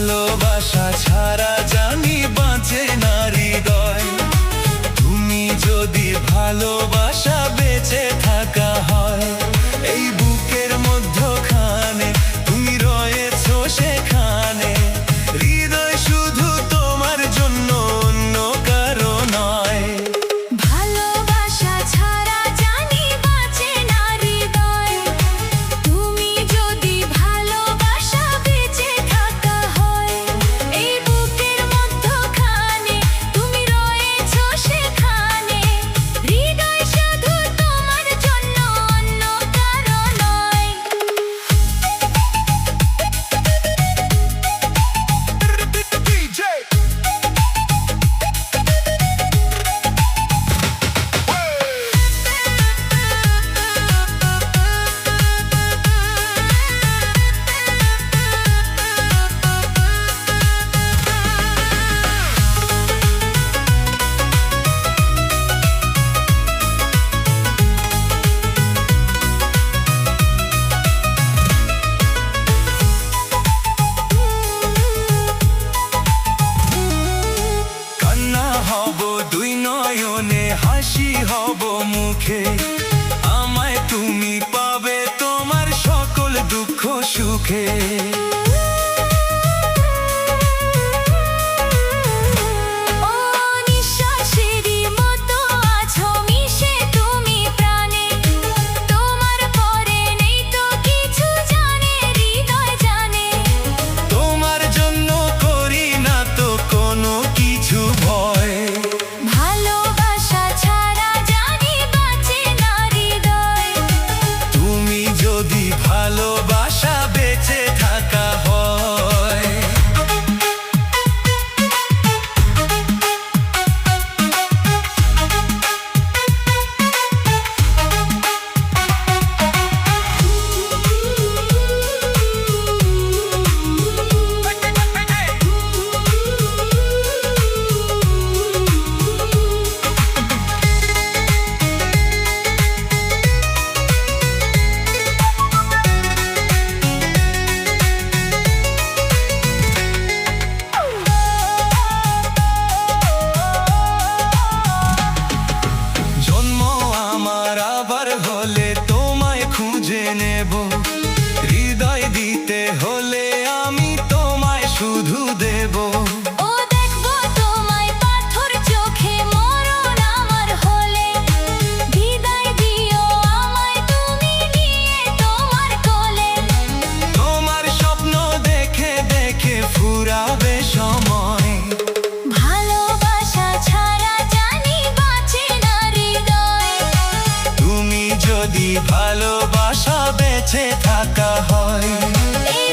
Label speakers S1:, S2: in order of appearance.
S1: ভালোবাসা ছাড়া জানি বাঁচে না হৃদয়। তুমি যদি ভালোবাসা বেঁচে থাকা হয়, এই বুকের মধ্যখানে তুমি রয়েছো সেখানে। হৃদয় শুধু তোমার জন্য, অন্য কারো নয়।
S2: ভালোবাসা ছাড়া জানি বাঁচে না হৃদয়। তুমি যদি ভালোবাসা বেঁচে থাকা হয়, এই বুকের মধ্যখানে তুমি রয়েছো সেখানে। হৃদয় শুধু তোমার জন্য, অন্য কারো নয়।
S1: কান্না হব দুই নয়নে, হাসি হব মুখে। আমায় তুমি পাবে তোমার সকল দুঃখ সুখে।
S2: ও নিঃশ্বাসেরই মতো আছো মিশে তুমি প্রাণে। তোমার পরে নেই তো কিছু, জানে হৃদয় জানে।
S1: তোমার জন্য করি না তো কোনো কিছু ভয়।
S2: ভালোবাসা ছাড়া জানি বাঁচে না হৃদয়।
S1: তুমি যদি ভালোবাসা বেঁচে থাকা হয়। জন্ম আমার আবার হলে তোমায় খুঁজে নেব। হৃদয় দিতে হলে আমি তোমায় শুধু দেব।
S2: ও দেখবো তোমায় পাথর চোখে, মরণ আমার হলে। বিদায় দিও আমায় তুমি নিয়ে তোমার কোলে।
S1: তোমার স্বপ্ন দেখে দেখে ফুরাবে সময়।
S2: ভালোবাসা ছাড়া জানি বাঁচে না হৃদয়।
S1: তুমি যদি ভালোবাসা বেঁচে থাকা হয়,
S2: এই